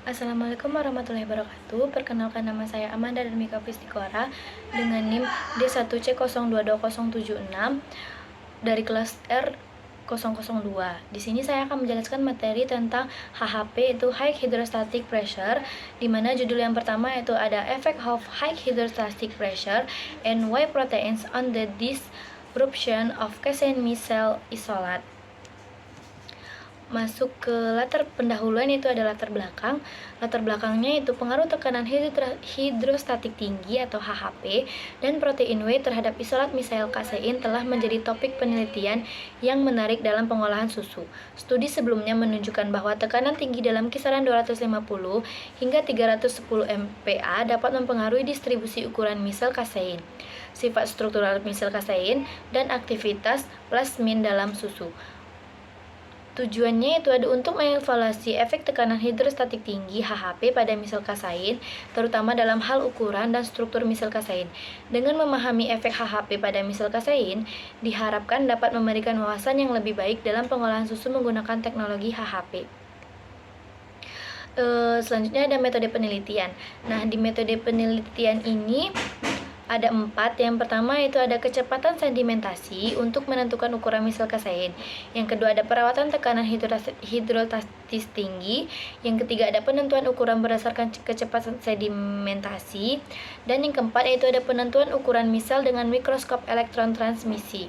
Assalamualaikum warahmatullahi wabarakatuh. Perkenalkan, nama saya Amanda Darmika Pristikora dengan NIM D1C022076 dari kelas R002. Di sini saya akan menjelaskan materi tentang HHP, itu High Hydrostatic Pressure, di mana judul yang pertama itu ada Effect of High Hydrostatic Pressure and Why Proteins on the Disruption of Casein Micelle Isolate. Masuk ke latar pendahuluan, itu ada latar belakang. Latar belakangnya itu pengaruh tekanan hidrostatik tinggi atau HHP dan protein whey terhadap isolat misel kasein telah menjadi topik penelitian yang menarik dalam pengolahan susu. Studi sebelumnya menunjukkan bahwa tekanan tinggi dalam kisaran 250 hingga 310 MPa dapat mempengaruhi distribusi ukuran misel kasein, sifat struktural misel kasein, dan aktivitas plasmin dalam susu. Tujuannya itu ada untuk mengevaluasi efek tekanan hidrostatik tinggi HHP pada misel kasein, terutama dalam hal ukuran dan struktur misel kasein. Dengan memahami efek HHP pada misel kasein, diharapkan dapat memberikan wawasan yang lebih baik dalam pengolahan susu menggunakan teknologi HHP. Selanjutnya ada metode penelitian. Nah, di metode penelitian ini ada 4. Yang pertama itu ada kecepatan sedimentasi untuk menentukan ukuran misel kasein. Yang kedua ada perawatan tekanan hidrostatis tinggi. Yang ketiga ada penentuan ukuran berdasarkan kecepatan sedimentasi. Dan yang keempat yaitu ada penentuan ukuran misel dengan mikroskop elektron transmisi.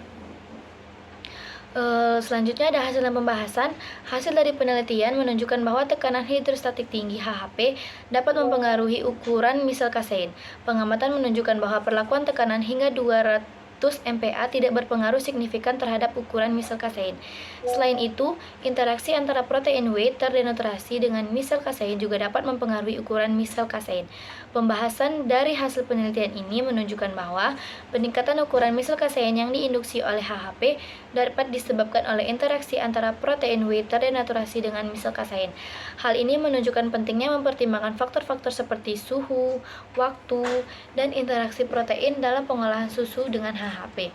Selanjutnya ada hasil pembahasan. Hasil dari penelitian menunjukkan bahwa tekanan hidrostatik tinggi HHP dapat mempengaruhi ukuran misel kasein. Pengamatan menunjukkan bahwa perlakuan tekanan hingga 200 MPa tidak berpengaruh signifikan terhadap ukuran misel kasein. Selain itu, interaksi antara protein whey terdenaturasi dengan misel kasein juga dapat mempengaruhi ukuran misel kasein. Pembahasan dari hasil penelitian ini menunjukkan bahwa peningkatan ukuran misel kasein yang diinduksi oleh HHP dapat disebabkan oleh interaksi antara protein whey terdenaturasi dengan misel kasein. Hal ini menunjukkan pentingnya mempertimbangkan faktor-faktor seperti suhu, waktu, dan interaksi protein dalam pengolahan susu dengan HHP.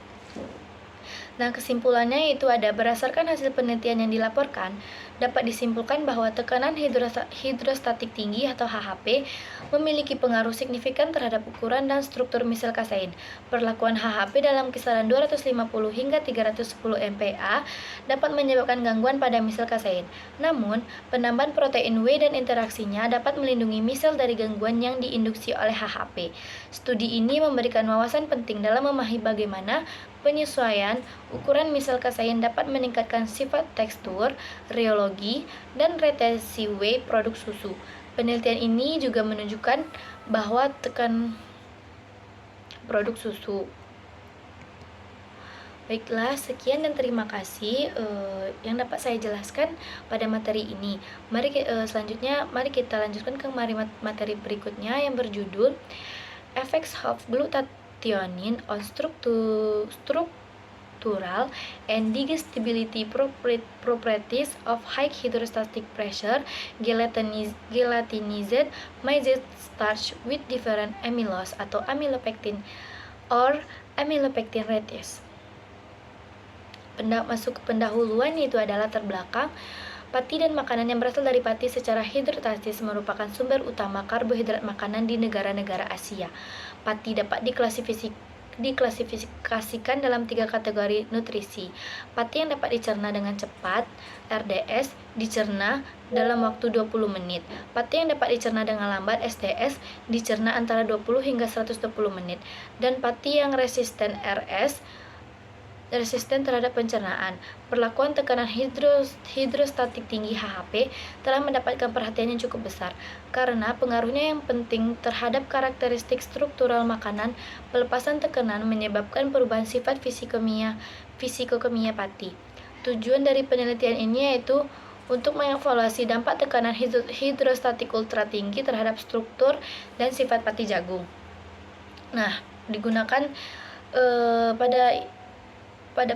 Nah, kesimpulannya itu ada berdasarkan hasil penelitian yang dilaporkan, dapat disimpulkan bahwa tekanan hidrostatik tinggi atau HHP memiliki pengaruh signifikan terhadap ukuran dan struktur misel kasein. Perlakuan HHP dalam kisaran 250 hingga 310 MPa dapat menyebabkan gangguan pada misel kasein. Namun, penambahan protein whey dan interaksinya dapat melindungi misel dari gangguan yang diinduksi oleh HHP. Studi ini memberikan wawasan penting dalam memahami bagaimana penyesuaian ukuran misel kasein dapat meningkatkan sifat tekstur, rheologi, dan retensi whey produk susu. Penelitian ini juga menunjukkan bahwa tekan produk susu. Baiklah, sekian dan terima kasih yang dapat saya jelaskan pada materi ini. Selanjutnya mari kita lanjutkan ke materi berikutnya yang berjudul Effects of Glutathione on Structural and Digestibility Properties of High Hydrostatic Pressure Gelatinized maize starch with different amylose atau amylopectin or amylopectin retes. Masuk ke pendahuluan, yaitu adalah latar belakang. Pati dan makanan yang berasal dari pati secara hidrostatis merupakan sumber utama karbohidrat makanan di negara-negara Asia. Pati dapat diklasifikasikan dalam 3 kategori nutrisi. Pati yang dapat dicerna dengan cepat, RDS, dicerna dalam waktu 20 menit. Pati yang dapat dicerna dengan lambat, SDS, dicerna antara 20 hingga 120 menit. Dan pati yang resisten, RS, resisten terhadap pencernaan. Perlakuan tekanan hidrostatik tinggi HHP telah mendapatkan perhatian yang cukup besar karena pengaruhnya yang penting terhadap karakteristik struktural makanan. Pelepasan tekanan menyebabkan perubahan sifat fisikokimia pati. Tujuan dari penelitian ini yaitu untuk mengevaluasi dampak tekanan hidrostatik ultra tinggi terhadap struktur dan sifat pati jagung. Nah, digunakan pada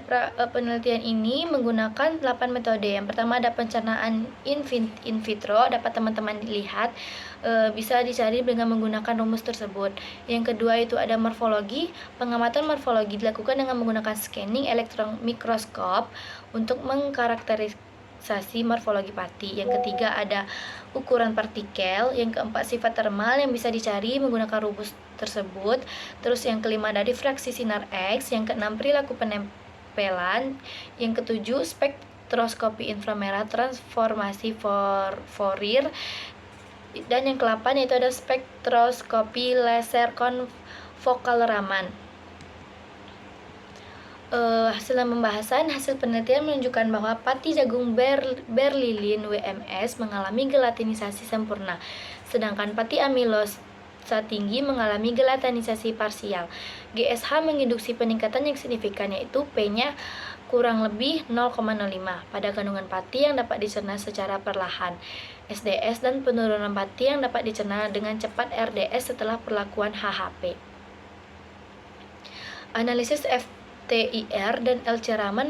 penelitian ini menggunakan 8 metode. Yang pertama ada pencernaan in vitro, dapat teman-teman dilihat, bisa dicari dengan menggunakan rumus tersebut. Yang kedua itu ada morfologi. Pengamatan morfologi dilakukan dengan menggunakan scanning elektron mikroskop untuk mengkarakterisasi relaksasi morfologi pati. Yang ketiga ada ukuran partikel. Yang keempat sifat termal yang bisa dicari menggunakan rumus tersebut. Terus yang kelima ada difraksi sinar X. Yang keenam perilaku penempelan. Yang ketujuh spektroskopi inframerah transformasi Fourier. Dan yang ke-8 yaitu ada spektroskopi laser konfokal Raman. Hasil pembahasan, hasil penelitian menunjukkan bahwa pati jagung berlilin WMS mengalami gelatinisasi sempurna, sedangkan pati amilosa tinggi mengalami gelatinisasi parsial. GSH menginduksi peningkatan yang signifikan, yaitu P-nya kurang lebih 0,05 pada kandungan pati yang dapat dicerna secara perlahan, SDS, dan penurunan pati yang dapat dicerna dengan cepat, RDS, setelah perlakuan HHP. Analisis FTIR dan LC Raman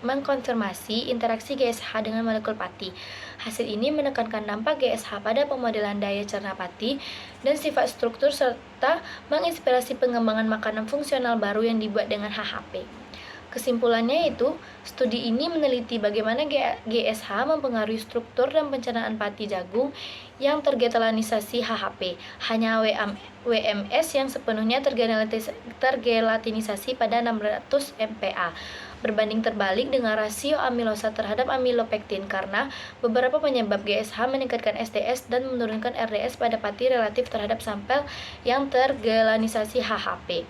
mengkonfirmasi interaksi GSH dengan molekul pati. Hasil ini menekankan dampak GSH pada pemodelan daya cerna pati dan sifat struktur, serta menginspirasi pengembangan makanan fungsional baru yang dibuat dengan HHP. Kesimpulannya yaitu, studi ini meneliti bagaimana GSH mempengaruhi struktur dan pencernaan pati jagung yang tergetalanisasi HHP. Hanya WMS yang sepenuhnya tergelatinisasi pada 600 MPa. Berbanding terbalik dengan rasio amilosa terhadap amilopektin, karena beberapa penyebab GSH meningkatkan SDS dan menurunkan RDS pada pati relatif terhadap sampel yang tergelanisasi HHP.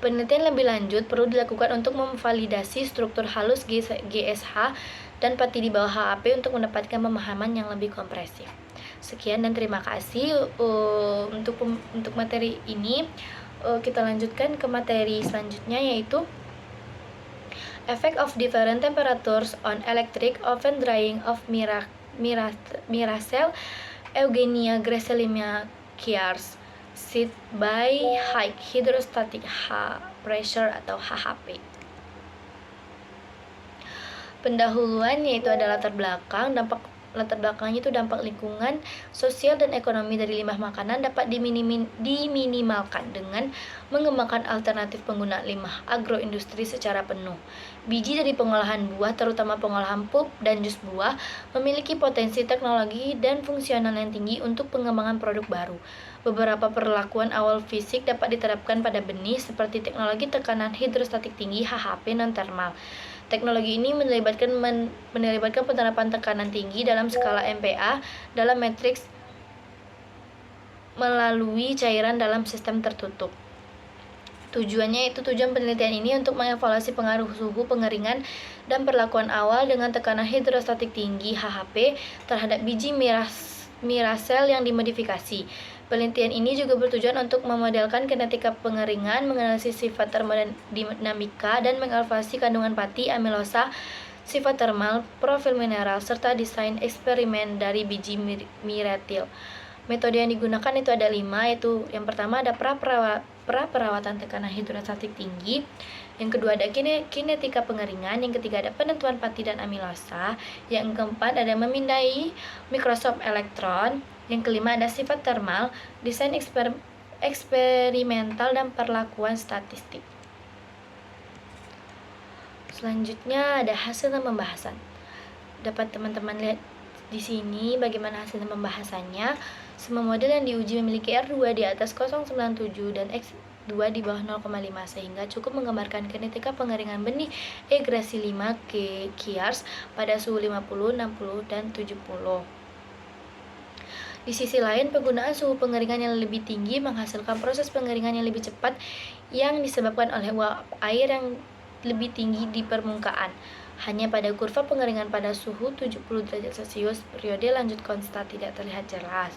Penelitian lebih lanjut perlu dilakukan untuk memvalidasi struktur halus GSH dan pati di bawah HHP untuk mendapatkan pemahaman yang lebih komprehensif. Sekian dan terima kasih untuk materi ini. Kita lanjutkan ke materi selanjutnya, yaitu Effect of different temperatures on electric oven drying of Miracell Eugenia Gracillima Chiars seed by high hydrostatic pressure atau HHP. Pendahuluan yaitu ada latar belakangnya itu dampak lingkungan, sosial, dan ekonomi dari limbah makanan dapat diminimalkan dengan mengembangkan alternatif penggunaan limbah agroindustri secara penuh. Biji dari pengolahan buah, terutama pengolahan pulp dan jus buah, memiliki potensi teknologi dan fungsional yang tinggi untuk pengembangan produk baru. Beberapa perlakuan awal fisik dapat diterapkan pada benih, seperti teknologi tekanan hidrostatik tinggi HHP non-thermal. Teknologi ini melibatkan penerapan tekanan tinggi dalam skala MPa dalam matriks melalui cairan dalam sistem tertutup. Tujuan penelitian ini untuk mengevaluasi pengaruh suhu pengeringan dan perlakuan awal dengan tekanan hidrostatik tinggi HHP terhadap biji Miracell yang dimodifikasi. Penelitian ini juga bertujuan untuk memodelkan kinetika pengeringan, menganalisis sifat termodinamika, dan mengevaluasi kandungan pati, amilosa, sifat termal, profil mineral, serta desain eksperimen dari biji Miracell. Metode yang digunakan itu ada 5, yaitu yang pertama ada pra-perawatan tekanan hidrostatik tinggi, yang kedua ada kinetika pengeringan, yang ketiga ada penentuan pati dan amilosa, yang keempat ada memindai mikroskop elektron, yang kelima ada sifat termal, desain eksperimental, dan perlakuan statistik. Selanjutnya ada hasil pembahasan. Dapat teman-teman lihat di sini bagaimana hasil pembahasannya. Semua model yang diuji memiliki R2 di atas 0,97 dan X2 di bawah 0,5, sehingga cukup menggambarkan kinetika pengeringan benih E. gracillima Chiars pada suhu 50, 60, dan 70. Di sisi lain, penggunaan suhu pengeringan yang lebih tinggi menghasilkan proses pengeringan yang lebih cepat yang disebabkan oleh uap air yang lebih tinggi di permukaan. Hanya pada kurva pengeringan pada suhu 70 derajat Celcius, periode lanjut konstan tidak terlihat jelas.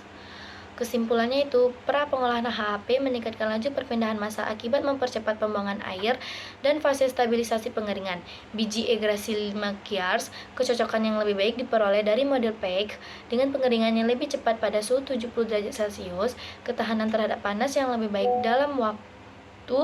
Kesimpulannya itu, pra-pengolahan HHP meningkatkan laju perpindahan massa akibat mempercepat pembuangan air dan fase stabilisasi pengeringan. Biji E. gracillima Chiars, kecocokan yang lebih baik diperoleh dari model PEG dengan pengeringan yang lebih cepat pada suhu 70 derajat Celcius, ketahanan terhadap panas yang lebih baik dalam waktu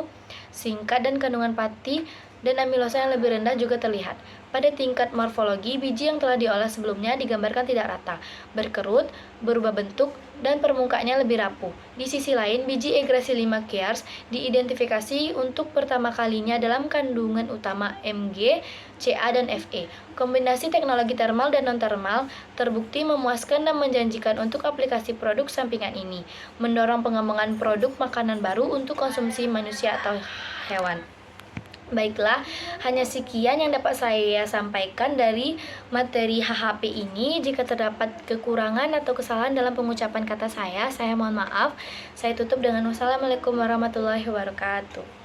singkat, dan kandungan pati dan amilosa yang lebih rendah juga terlihat. Pada tingkat morfologi, biji yang telah diolah sebelumnya digambarkan tidak rata, berkerut, berubah bentuk, dan permukaannya lebih rapuh. Di sisi lain, biji E-gracillima Kearns diidentifikasi untuk pertama kalinya dalam kandungan utama Mg, Ca, dan Fe. Kombinasi teknologi thermal dan non-thermal terbukti memuaskan dan menjanjikan untuk aplikasi produk sampingan ini, mendorong pengembangan produk makanan baru untuk konsumsi manusia atau hewan. Baiklah, hanya sekian yang dapat saya sampaikan dari materi HHP ini. Jika terdapat kekurangan atau kesalahan dalam pengucapan kata saya mohon maaf. Saya tutup dengan wassalamualaikum warahmatullahi wabarakatuh.